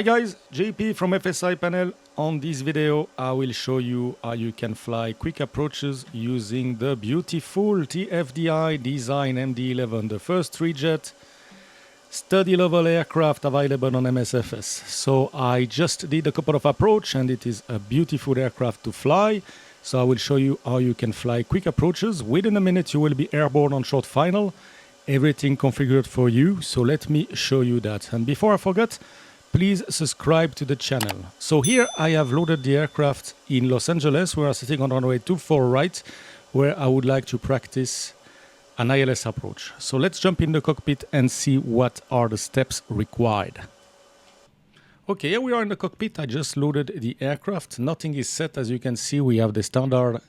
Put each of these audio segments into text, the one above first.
Hi guys, JP from FSiPanel. On this video, I will show you how you can fly quick approaches using the beautiful TFDi Design MD11, the first three-jet study level aircraft available on MSFS. So I just did a couple of approach and it is a beautiful aircraft to fly. So I will show you how you can fly quick approaches. Within a minute, you will be airborne on short final. Everything configured for you. So let me show you that. And before I forget, please subscribe to the channel. So here I have loaded the aircraft in Los Angeles. We are sitting on runway 24 right, where I would like to practice an ILS approach. So let's jump in the cockpit and see what are the steps required. Okay, here we are in the cockpit. I just loaded the aircraft. Nothing is set. As you can see, we have the standard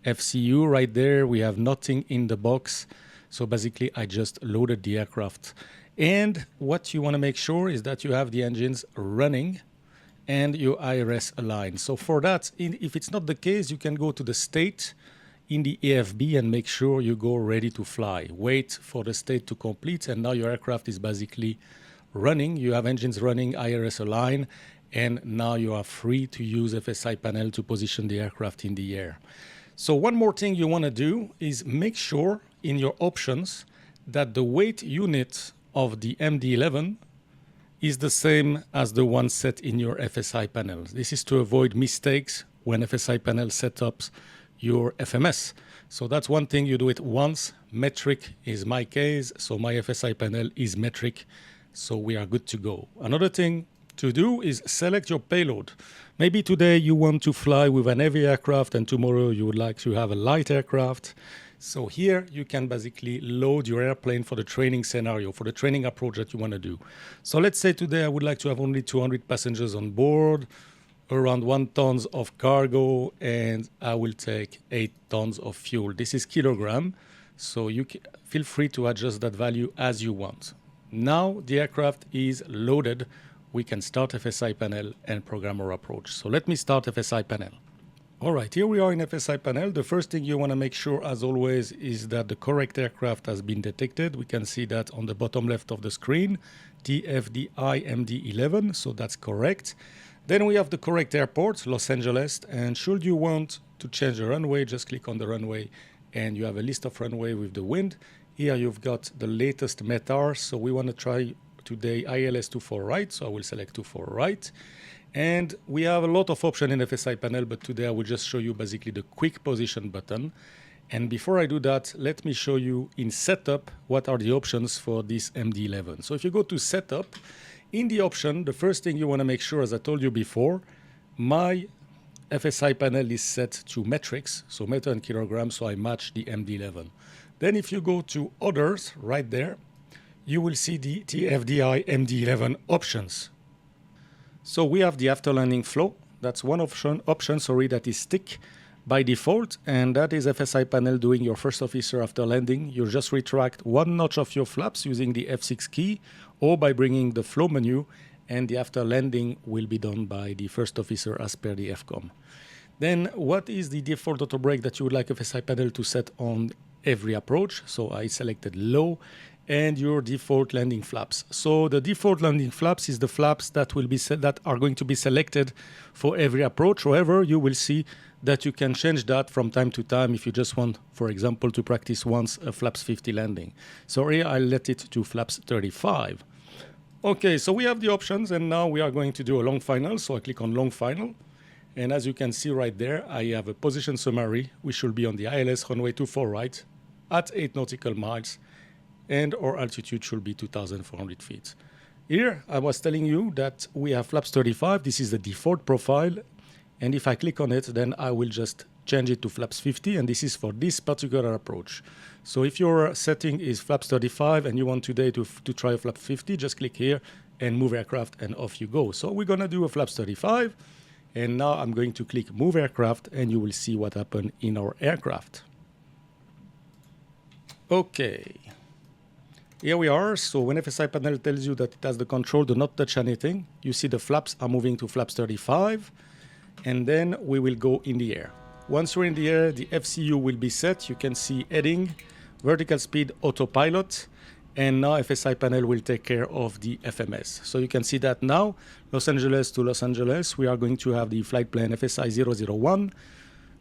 FCU right there. We have nothing in the box. So basically, I just loaded the aircraft. And what you want to make sure is that you have the engines running and your IRS aligned. So for that, if it's not the case, you can go to the state in the AFB and make sure you go ready to fly. Wait for the state to complete, and now your aircraft is basically running. You have engines running, IRS aligned, and now you are free to use FSiPanel to position the aircraft in the air. So one more thing you want to do is make sure in your options that the weight unit of the MD11 is the same as the one set in your FSiPanel. This is to avoid mistakes when FSiPanel sets up your FMS. So that's one thing, you do it once. Metric is my case, so my FSiPanel is metric, so we are good to go. Another thing to do is select your payload. Maybe today you want to fly with an heavy aircraft and tomorrow you would like to have a light aircraft. So here you can basically load your airplane for the training scenario, for the training approach that you want to do. So let's say today I would like to have only 200 passengers on board, around 1 ton of cargo, and I will take 8 tons of fuel. This is kilogram, so you can feel free to adjust that value as you want. Now the aircraft is loaded. We can start FSiPanel and program our approach. So let me start FSiPanel. All right, here we are in FSiPanel. The first thing you want to make sure, as always, is that the correct aircraft has been detected. We can see that on the bottom left of the screen, TFDi MD11, so that's correct. Then we have the correct airport, Los Angeles, and should you want to change the runway, just click on the runway and you have a list of runway with the wind. Here you've got the latest METAR, so we want to try today ILS 24 right, so I will select 24 right. And we have a lot of options in FSiPanel, but today I will just show you basically the quick position button. And before I do that, let me show you in setup what are the options for this MD11. So if you go to setup, in the option, the first thing you want to make sure, as I told you before, my FSiPanel is set to metrics, so meter and kilogram, so I match the MD11. Then if you go to others, right there, you will see the TFDi MD11 options. So we have the after landing flow. That's one option that is stick by default, and that is FSiPanel doing your first officer after landing. You just retract 1 notch of your flaps using the F6 key or by bringing the flow menu, and the after landing will be done by the first officer as per the FCOM. Then what is the default auto brake that you would like FSiPanel to set on every approach? So I selected low, and your default landing flaps. So the default landing flaps is the flaps that will be that are going to be selected for every approach. However, you will see that you can change that from time to time if you just want, for example, to practice once a flaps 50 landing. So here I'll let it to flaps 35. Okay, so we have the options, and now we are going to do a long final. So I click on long final, and as you can see right there, I have a position summary. We should be on the ILS runway 24 right at 8 nautical miles. And our altitude should be 2,400 feet. Here, I was telling you that we have flaps 35. This is the default profile. And if I click on it, then I will just change it to flaps 50. And this is for this particular approach. So if your setting is flaps 35 and you want today to try a flap 50, just click here and move aircraft and off you go. So we're going to do a flaps 35. And now I'm going to click move aircraft and you will see what happened in our aircraft. Okay. Here we are. So when FSiPanel tells you that it has the control, do not touch anything. You see the flaps are moving to flaps 35. And then we will go in the air. Once you're in the air, the FCU will be set. You can see heading, vertical speed, autopilot. And now FSiPanel will take care of the FMS. So you can see that now, Los Angeles to Los Angeles, we are going to have the flight plan FSI 001.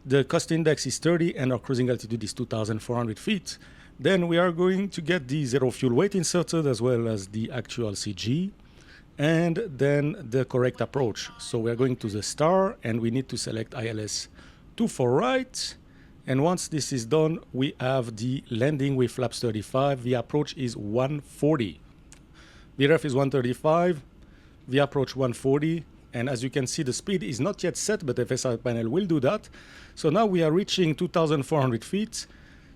The cost index is 30 and our cruising altitude is 2,400 feet. Then we are going to get the zero fuel weight inserted as well as the actual CG. And then the correct approach. So we are going to the star and we need to select ILS 24 right. And once this is done, we have the landing with flaps 35. The approach is 140. VREF is 135. The approach 140. And as you can see, the speed is not yet set, but FSiPanel will do that. So now we are reaching 2,400 feet.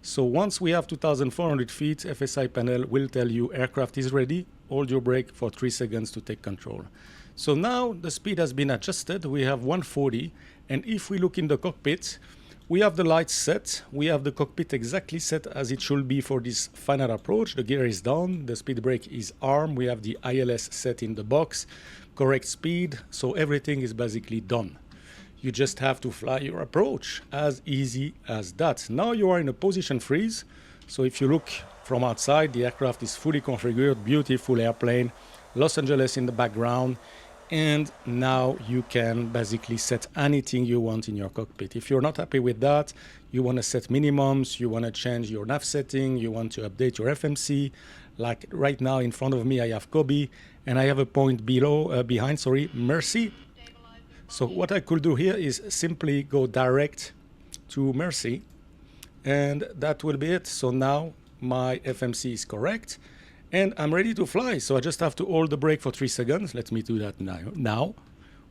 So once we have 2,400 feet, FSiPanel will tell you aircraft is ready. Hold your brake for 3 seconds to take control. So now the speed has been adjusted. We have 140. And if we look in the cockpit, we have the lights set. We have the cockpit exactly set as it should be for this final approach. The gear is down. The speed brake is armed. We have the ILS set in the box. Correct speed. So everything is basically done. You just have to fly your approach, as easy as that. Now you are in a position freeze. So if you look from outside, the aircraft is fully configured, beautiful airplane, Los Angeles in the background. And now you can basically set anything you want in your cockpit. If you're not happy with that, you want to set minimums, you want to change your nav setting, you want to update your FMC. Like right now in front of me, I have Kobe, and I have a point behind, Mercy. So what I could do here is simply go direct to Mercy, and that will be it. So now my FMC is correct, and I'm ready to fly. So I just have to hold the brake for 3 seconds. Let me do that now.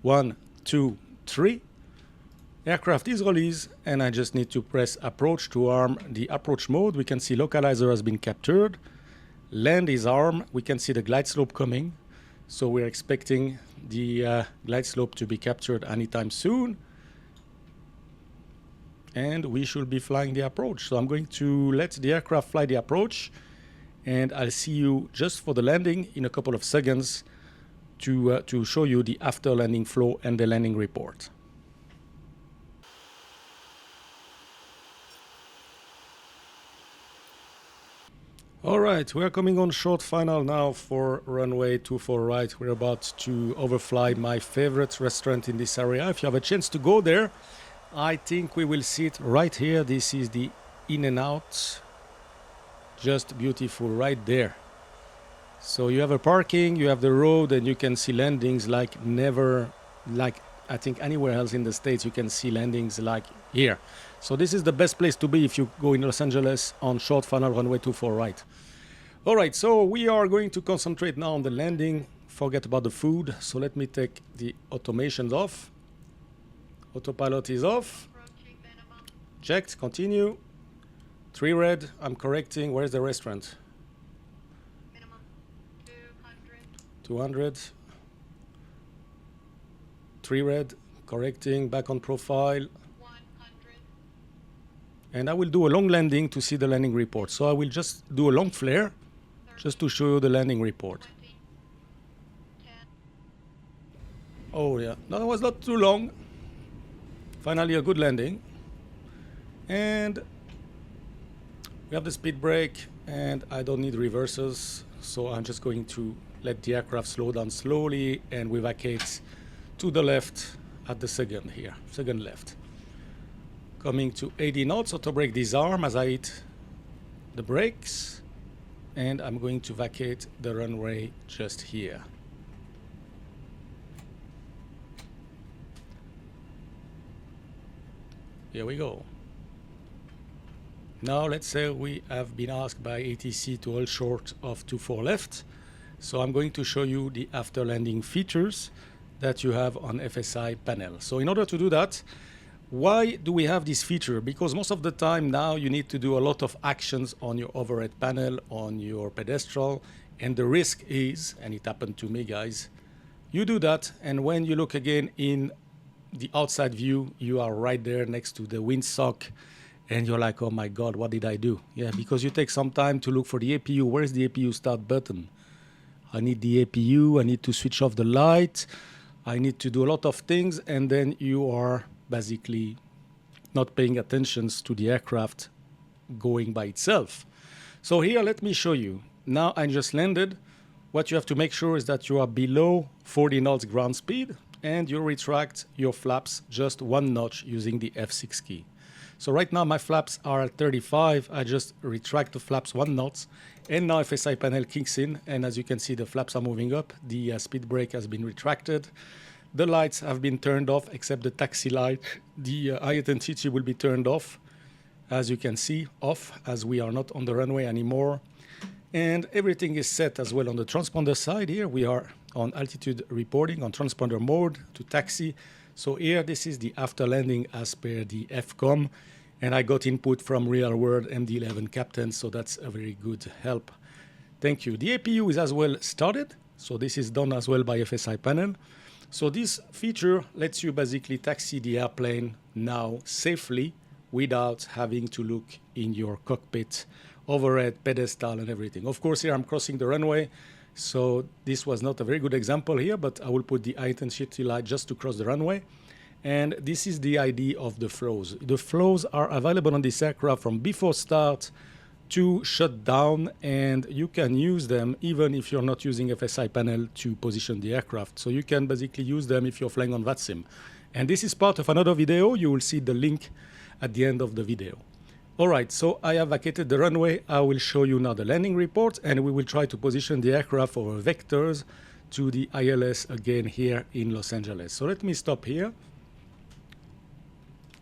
1, 2, 3. Aircraft is released, and I just need to press approach to arm the approach mode. We can see localizer has been captured. Land is armed. We can see the glide slope coming. So we're expecting the glide slope to be captured anytime soon. And we should be flying the approach. So I'm going to let the aircraft fly the approach. And I'll see you just for the landing in a couple of seconds to show you the after landing flow and the landing report. All right, we are coming on short final now for runway 24 right. We're about to overfly my favorite restaurant in this area. If you have a chance to go there, I think we will see it right here. This is the In-N-Out. Just beautiful right there. So you have a parking, you have the road, and you can see landings like never, like I think anywhere else in the States you can see landings like here. So this is the best place to be if you go in Los Angeles on short final runway 24 right. All right, so we are going to concentrate now on the landing. Forget about the food. So let me take the automations off. Autopilot is off. Checked, continue. 3 red, I'm correcting. Where's the restaurant? Minimum 200. 200. 3 red, correcting, back on profile. 100. And I will do a long landing to see the landing report. So I will just do a long flare just to show you the landing report. 20. 10. Oh yeah, no, that was not too long. Finally a good landing. And we have the speed brake, and I don't need reversers. So I'm just going to let the aircraft slow down slowly, and we vacate to the left at the second here, second left. Coming to 80 knots, auto brake disarm as I hit the brakes, and I'm going to vacate the runway just here. Here we go. Now let's say we have been asked by ATC to hold short of 24 left. So I'm going to show you the after landing features that you have on FSiPanel. So in order to do that, why do we have this feature? Because most of the time now you need to do a lot of actions on your overhead panel, on your pedestal, and the risk is, and it happened to me guys, you do that, and when you look again in the outside view, you are right there next to the windsock, and you're like, oh my God, what did I do? Yeah, because you take some time to look for the APU. Where's the APU start button? I need the APU, I need to switch off the light, I need to do a lot of things, and then you are basically not paying attention to the aircraft going by itself. So here, let me show you. now I just landed. What you have to make sure is that you are below 40 knots ground speed and you retract your flaps just 1 notch using the F6 key. So right now my flaps are at 35. I just retract the flaps 1 knot, and now FSiPanel kicks in, and as you can see the flaps are moving up. The speed brake has been retracted. The lights have been turned off except the taxi light. The high intensity will be turned off, as you can see, off, as we are not on the runway anymore. And everything is set as well on the transponder side. Here we are on altitude reporting on transponder mode to taxi. So here this is the after landing as per the FCOM, and I got input from real world MD11 captains, so that's a very good help. Thank you. The APU is as well started, so this is done as well by FSiPanel. So this feature lets you basically taxi the airplane now safely without having to look in your cockpit, overhead, pedestal, and everything. Of course, here I'm crossing the runway, so this was not a very good example here, but I will put the high intensity light just to cross the runway. And this is the idea of the flows. The flows are available on this aircraft from before start to shut down, and you can use them even if you're not using FSiPanel to position the aircraft. So you can basically use them if you're flying on VATSIM. And this is part of another video. You will see the link at the end of the video. All right, so I have vacated the runway. I will show you now the landing report, and we will try to position the aircraft over vectors to the ILS again here in Los Angeles. So let me stop here.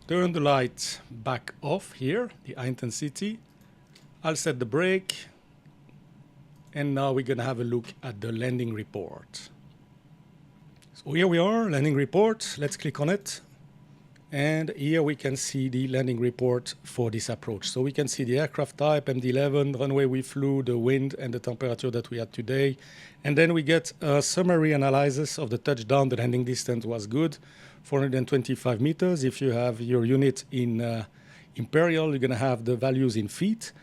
Turn the light back off here, the high intensity. I'll set the brake. And now we're gonna have a look at the landing report. So here we are, landing report. Let's click on it. And here we can see the landing report for this approach. So we can see the aircraft type, MD11, runway we flew, the wind, and the temperature that we had today. And then we get a summary analysis of the touchdown. The landing distance was good, 425 meters. If you have your unit in Imperial, you're going to have the values in feet.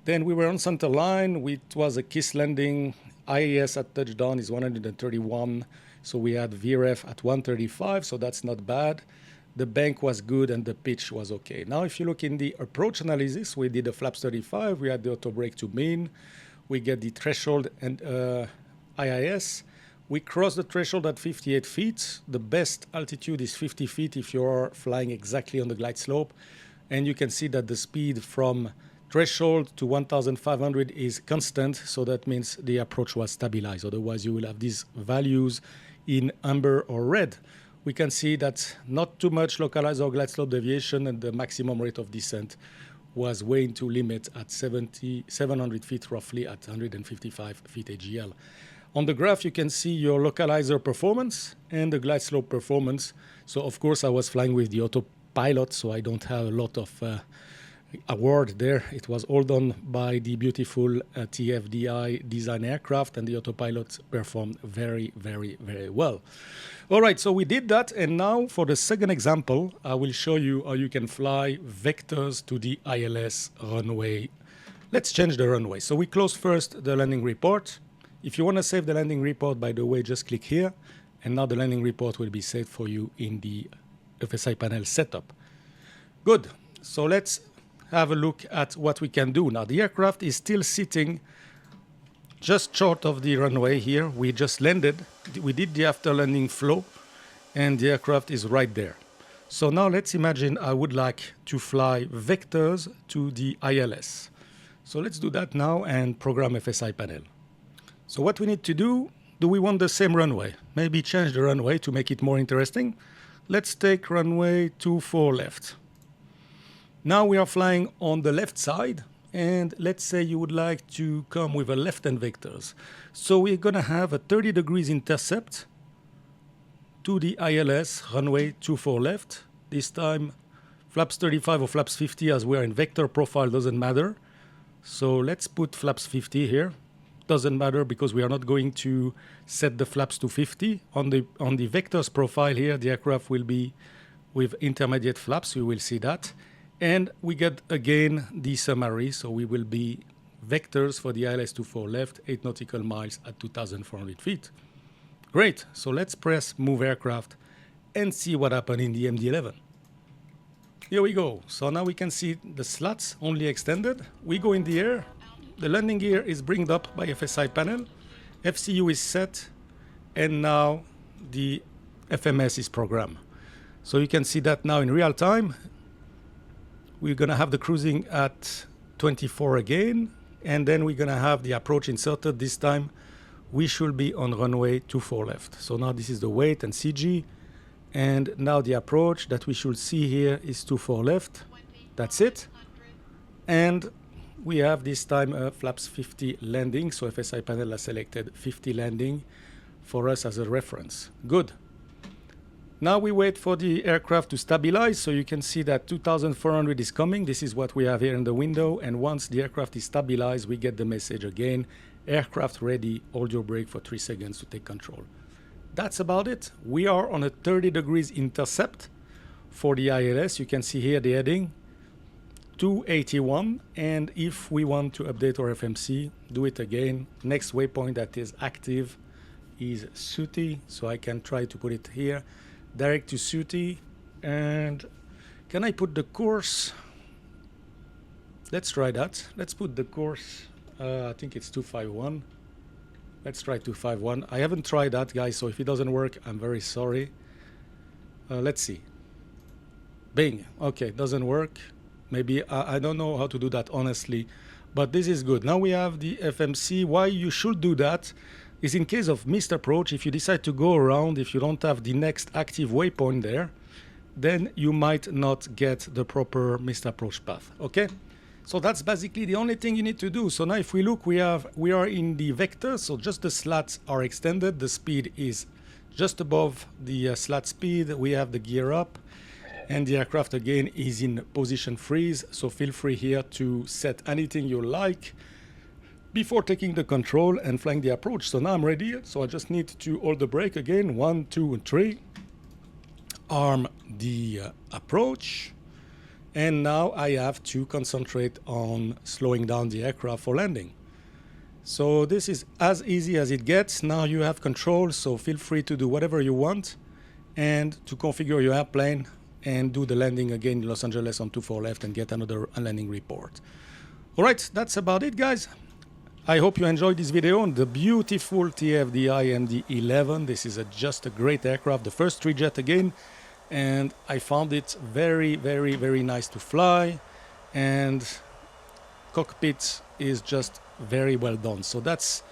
Then we were on center line. It was a KISS landing. IAS at touchdown is 131. So we had VREF at 135, so that's not bad. The bank was good and the pitch was okay. Now, if you look in the approach analysis, we did a flaps 35. We had the auto brake to main. We get the threshold and IIS. We cross the threshold at 58 feet. The best altitude is 50 feet if you're flying exactly on the glide slope. And you can see that the speed from threshold to 1,500 is constant. So that means the approach was stabilized. Otherwise, you will have these values in amber or red. We can see that not too much localized or glide slope deviation, and the maximum rate of descent was way into limit at 700 feet, roughly at 155 feet AGL. On the graph, you can see your localizer performance and the glide slope performance. So, of course, I was flying with the autopilot, so I don't have a lot of award there. It was all done by the beautiful TFDi Design aircraft, and the autopilot performed very, very, very well. All right, so we did that, and now for the second example, I will show you how you can fly vectors to the ILS runway. Let's change the runway. So we close first the landing report. If you want to save the landing report, by the way, just click here, and now the landing report will be saved for you in the FSiPanel setup. Good, so let's have a look at what we can do. Now the aircraft is still sitting just short of the runway here. We just landed. We did the after landing flow, and the aircraft is right there. So now let's imagine I would like to fly vectors to the ILS. So let's do that now and program FSiPanel. So what we need to do we want the same runway? Maybe change the runway to make it more interesting. Let's take runway 24 left. Now we are flying on the left side, and let's say you would like to come with a left-hand vectors. So we're going to have a 30 degrees intercept to the ILS, runway 24 left. This time, flaps 35 or flaps 50, as we are in vector profile, doesn't matter. So let's put flaps 50 here. Doesn't matter because we are not going to set the flaps to 50. On the vectors profile here, the aircraft will be with intermediate flaps. You will see that. And we get again the summary. So we will be vectors for the ILS 24 left, 8 nautical miles at 2,400 feet. Great. So let's press move aircraft and see what happened in the MD11. Here we go. So now we can see the slats only extended. We go in the air. the landing gear is brought up by FSiPanel, FCU is set, and now the FMS is programmed. So you can see that now in real time. We're going to have the cruising at 24 again, and then we're going to have the approach inserted. This time we should be on runway 24 left. So now this is the weight and CG, and now the approach that we should see here is 24 left. That's it. And we have this time a flaps 50 landing, so FSiPanel has selected 50 landing for us as a reference. Good. Now we wait for the aircraft to stabilize, so you can see that 2400 is coming. This is what we have here in the window, and once the aircraft is stabilized, we get the message again, aircraft ready, hold your brake for 3 seconds to take control. That's about it. We are on a 30 degrees intercept for the ILS. You can see here the heading, 281, and if we want to update our FMC, do it again. Next waypoint that is active is Suti, so I can try to put it here. Direct to Suti, and can I put the course? Let's try that. Let's put the course, I think it's 251. Let's try 251. I haven't tried that, guys, so if it doesn't work, I'm very sorry. Let's see. Bing. Okay, doesn't work. Maybe, I don't know how to do that, honestly, but this is good. Now we have the FMC. Why you should do that is in case of missed approach. If you decide to go around, if you don't have the next active waypoint there, then you might not get the proper missed approach path. Okay, so that's basically the only thing you need to do. So now if we look, we are in the vector, so just the slats are extended. The speed is just above the slat speed. We have the gear up, and the aircraft again is in position freeze, so feel free here to set anything you like before taking the control and flying the approach. So now I'm ready, so I just need to hold the brake again, 1, 2, and 3, arm the approach, and now I have to concentrate on slowing down the aircraft for landing. So this is as easy as it gets. Now you have control, so feel free to do whatever you want and to configure your airplane and do the landing again in Los Angeles on 24 left and get another landing report. All right, that's about it, guys. I hope you enjoyed this video on the beautiful TFDi MD11. This is just a great aircraft, the first 3 jet again, and I found it very, very, very nice to fly, and cockpit is just very well done. So that's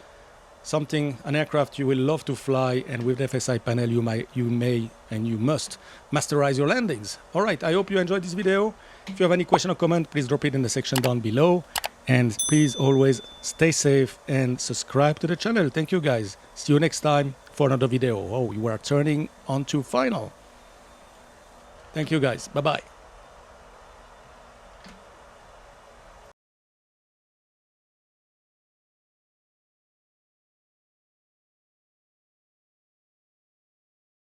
something, an aircraft you will love to fly, and with FSiPanel you may and you must masterize your landings. All right, I hope you enjoyed this video. If you have any question or comment, please drop it in the section down below. And please always stay safe and subscribe to the channel. Thank you, guys. See you next time for another video. Oh, you are turning onto final. Thank you, guys. Bye-bye.